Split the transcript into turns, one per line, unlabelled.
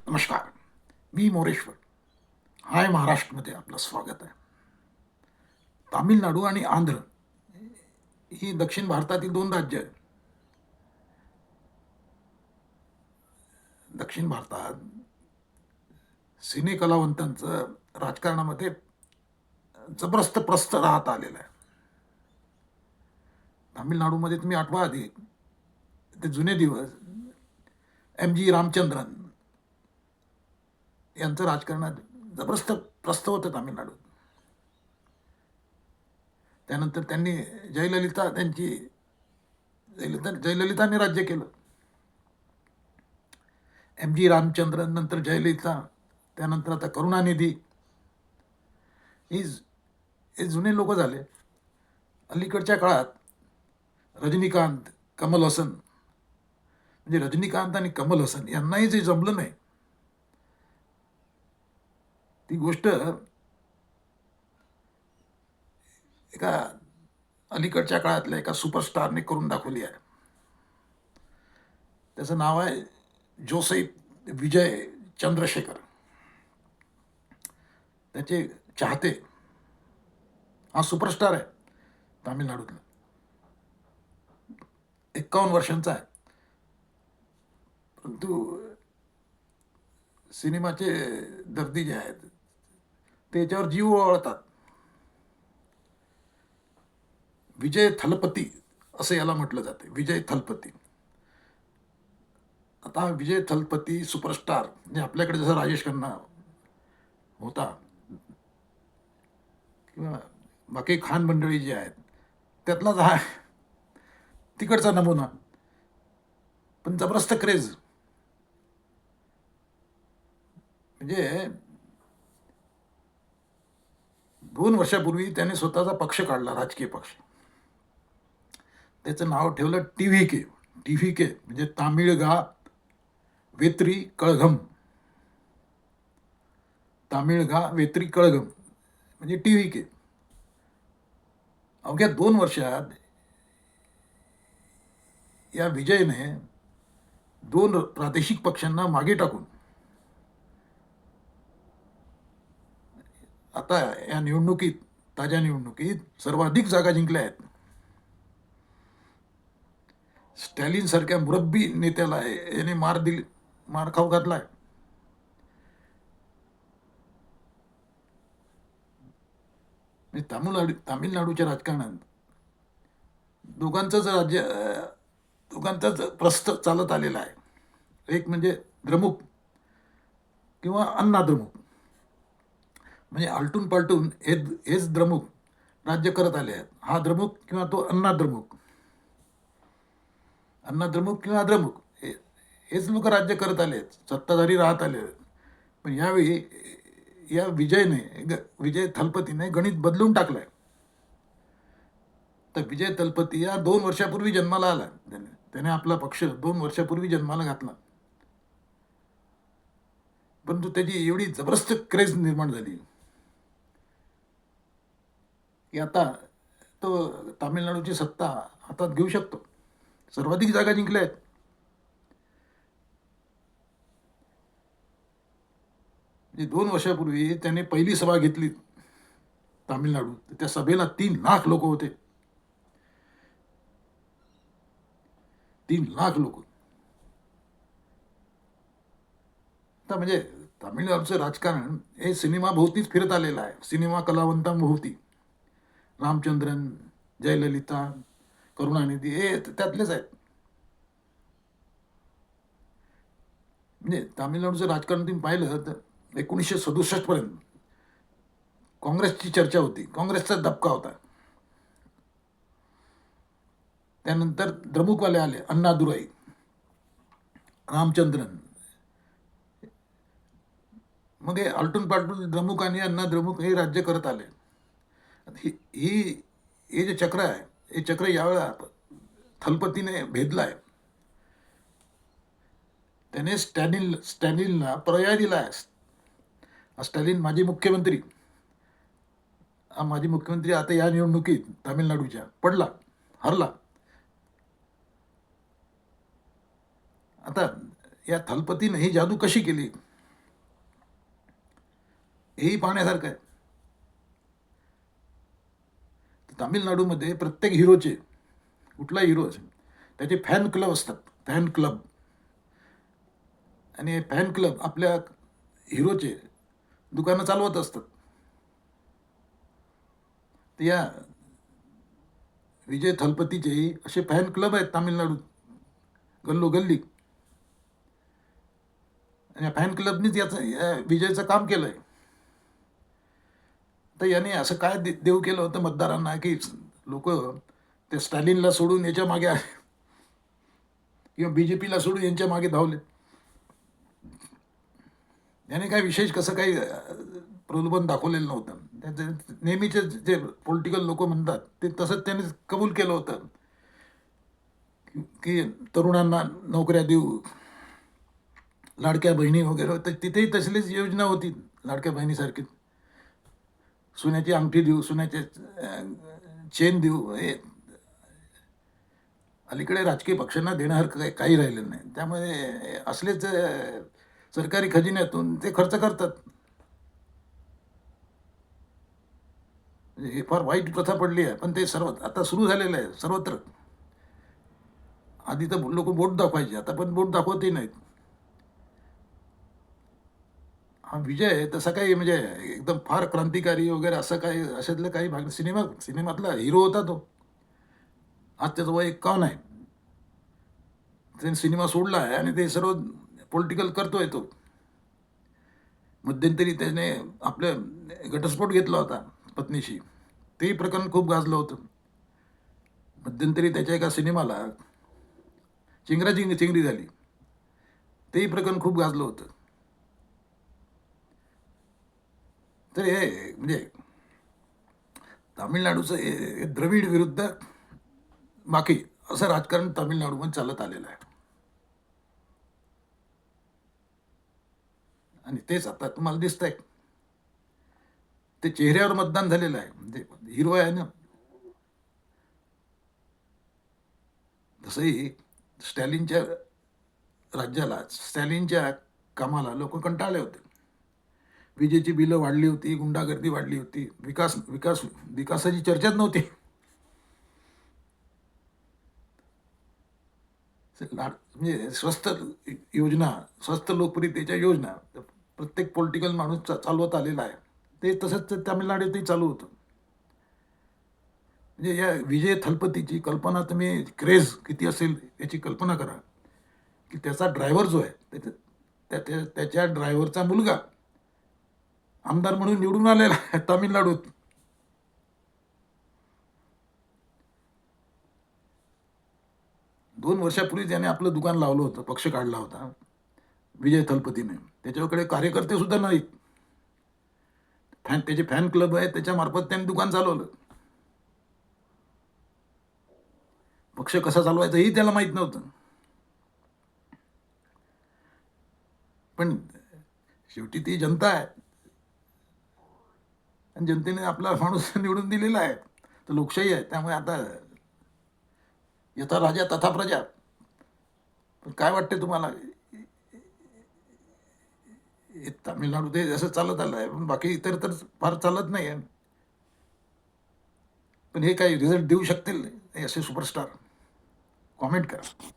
नमस्कार. मी मोरेश्वर. हाय महाराष्ट्रमध्ये आपलं स्वागत आहे. तामिळनाडू आणि आंध्र ही दक्षिण भारतातील 2 राज्य आहेत. दक्षिण भारतात सिने कलावंतांचं राजकारणामध्ये जबरदस्त प्रस्थ राहत आलेलं आहे. तामिळनाडूमध्ये तुम्ही आठवा आधी ते जुने दिवस एम.जी. रामचंद्रन यांचं राजकारणात जबरदस्त प्रस्थ होतं तामिळनाडूत. त्यानंतर त्यांनी जयललितांनी राज्य केलं. एम.जी. रामचंद्रन नंतर जयललिता, त्यानंतर आता करुणानिधी ही हे जुने लोक झाले. अलीकडच्या काळात रजनीकांत, कमल हसन, म्हणजे रजनीकांत आणि कमल हसन यांनाही जे जमलं नाही, ती गोष्ट एका अलीकडच्या काळातल्या एका सुपरस्टारने करून दाखवली आहे. त्याचं नाव आहे जोसेफ विजय चंद्रशेखर. त्याचे चाहते, हा सुपरस्टार आहे तामिळनाडूतला. 51 वर्षांचा आहे, परंतु सिनेमाचे दर्दी जे आहेत ते याच्यावर जीव ओवाळतात. विजय थलपती असं याला म्हटलं जाते, विजय थलपती. आता हा विजय थलपती सुपरस्टार म्हणजे आपल्याकडे जसं राजेश खन्ना होता किंवा बाकी खान मंडळी जी आहेत त्यातलाच हा तिकडचा नमुना, पण जबरदस्त क्रेज. म्हणजे 2 वर्षापूर्वी त्याने स्वतःचा पक्ष काढला, राजकीय पक्ष. त्याचं नाव ठेवलं टी.व्ही.के. टी.व्ही.के म्हणजे तामिळगा वेत्री कळघम. तामिळगा वेत्री कळघम म्हणजे टी.व्ही.के. अवघ्या 2 वर्षात या विजयने 2 प्रादेशिक पक्षांना मागे टाकून आता या निवडणुकीत, ताज्या निवडणुकीत सर्वाधिक जागा जिंकल्या आहेत. स्टॅलिन सारख्या मुरब्बी नेत्याला याने मार खाऊ घातलाय. तामिळनाडूच्या राजकारणात दोघांचंच प्रस्थ चालत आलेला आहे. एक म्हणजे द्रमुक किंवा अण्णा द्रमुक, म्हणजे आलटून पालटून हेच द्रमुक राज्य करत आले आहेत. हा द्रमुक किंवा तो अण्णा द्रमुक, अण्णा द्रमुक किंवा द्रमुक हेच लोक राज्य करत आले आहेत, सत्ताधारी राहत आले आहेत. पण यावेळी या विजय थलपतीने गणित बदलून टाकलंय. तर विजय थलपती या 2 वर्षापूर्वी जन्माला आला. त्याने आपला पक्ष 2 वर्षापूर्वी जन्माला घातला, परंतु त्याची एवढी जबरदस्त क्रेज निर्माण झाली की आता तो तामिळनाडूची सत्ता हातात घेऊ शकतो. सर्वाधिक जागा जिंकल्या आहेत. म्हणजे 2 वर्षापूर्वी त्याने पहिली सभा घेतली तामिळनाडू. त्या सभेला 3 लाख लोक होते. 3 लाख लोक. आता म्हणजे तामिळनाडूचं राजकारण हे सिनेमाभोवतीच फिरत आलेलं आहे. सिनेमा कलावंतांभोवती. रामचंद्रन, जयललिता, करुणानिधी हे त्यातलेच आहेत. म्हणजे तामिळनाडूचं राजकारण तुम्ही पाहिलं तर 1967 पर्यंत काँग्रेसची चर्चा होती, काँग्रेसचा दबका होता. त्यानंतर द्रमुकवाले आले, अण्णादुराई, रामचंद्रन. मग हे आलटून पालटून द्रमुक आणि अण्णा द्रमुक हे राज्य करत आले. हे जे चक्र आहे, हे चक्र यावेळा थलपतीने भेदलाय. त्याने स्टॅलिनला पर्याय दिला आहे. स्टॅलिन माजी मुख्यमंत्री आता या निवडणुकीत तामिळनाडूच्या हरला. आता या थलपतीने ही जादू कशी केली? हेही पाहण्यासारखं आहे. तामिळनाडूमध्ये प्रत्येक हिरोचे, कुठलाही हिरो असेल, त्याचे फॅन क्लब असतात, फॅन क्लब. आणि फॅन क्लब आपल्या हिरोचे दुकानं चालवत असतात. तर या विजय थलपतीचेही असे फॅन क्लब आहेत तामिळनाडूत, गल्लोगल्ली. आणि या फॅन क्लबनीच या विजयचं काम केलं आहे. तर याने असं काय देऊ केलं होतं मतदारांना की लोक ते स्टॅलिनला सोडून याच्या मागे आले, किंवा BJPला सोडून यांच्या मागे धावले. याने काय विशेष कसं काही प्रलोभन दाखवलेलं नव्हतं. त्याचे नेहमीचे जे पॉलिटिकल लोक म्हणतात ते तसंच त्यांनी कबूल केलं होतं की तरुणांना नोकऱ्या देऊ, लाडक्या बहिणी वगैरे. तर तिथेही तसलीच योजना होती, लाडक्या बहिणीसारखी. सोन्याची अंगठी देऊ, सोन्याचे चेन देऊ. हे अलीकडे राजकीय पक्षांना देण्यासारखं काही राहिलेलं नाही. त्यामुळे असलेच सरकारी खजिन्यातून ते खर्च करतात. हे फार वाईट प्रथा पडली आहे, पण ते सर्व आता सुरू झालेलं आहे सर्वत्र. आधी तर लोक बोट दाखवायचे, आता पण बोट दाखवतही नाहीत. हा विजय तसा काही म्हणजे एकदम फार क्रांतिकारी वगैरे असं काही अशातलं काही भाग. सिनेमातला हिरो होता तो. आज त्याचं वय 51 आहे. त्याने सिनेमा सोडला आहे आणि ते सर्व पॉलिटिकल करतोय तो. मध्यंतरी त्याने आपलं घटस्फोट घेतला होता पत्नीशी, तेही प्रकरण खूप गाजलं होतं. मध्यंतरी त्याच्या एका सिनेमाला चिंगरी झाली, तेही प्रकरण खूप गाजलं होतं. तर हे म्हणजे तामिळनाडूचं हे द्रविड विरुद्ध बाकी असं राजकारण तामिळनाडूमध्ये चालत आलेलं आहे. आणि तेच आता तुम्हाला दिसतंय, ते चेहऱ्यावर मतदान झालेलं आहे. म्हणजे हिरो आहे ना. तसंही स्टॅलिनच्या राज्याला, स्टॅलिनच्या कामाला लोक कंटाळले होते. विजेची बिलं वाढली होती, गुंडागर्दी वाढली होती, विकासाची चर्चाच नव्हती. म्हणजे स्वस्त योजना, स्वस्त लोकप्रियतेच्या योजना प्रत्येक पॉलिटिकल माणूस चालवत आलेला आहे. ते तसंच तामिळनाडूतही चालू होतं. म्हणजे या विजय थलपतीची कल्पना तुम्ही, क्रेज किती असेल याची कल्पना करा. की त्याचा ड्रायव्हर जो आहे, त्याच्या ड्रायव्हरचा मुलगा आमदार म्हणून निवडून आलेला आहे तामिळनाडूत. 2 वर्षापूर्वी त्याने आपलं दुकान लावलं होतं, पक्ष काढला होता विजय थलपतीने. त्याच्याकडे कार्यकर्ते सुद्धा नाहीत. त्याचे फॅन क्लब आहे, त्याच्या मार्फत त्यांनी दुकान चालवलं. पक्ष कसा चालवायचा हेही त्याला माहीत नव्हतं. पण शेवटी ती जनता आहे आणि जनतेने आपला माणूस निवडून दिलेला आहे. तर लोकशाही आहे, त्यामुळे आता यथा राजा तथा प्रजा. पण काय वाटते तुम्हाला, तामिळनाडू ते असं चालत आलं आहे, पण बाकी इतर तर फार चालत नाही आहे. पण हे काही रिझल्ट देऊ शकतील असे सुपरस्टार? कॉमेंट करा.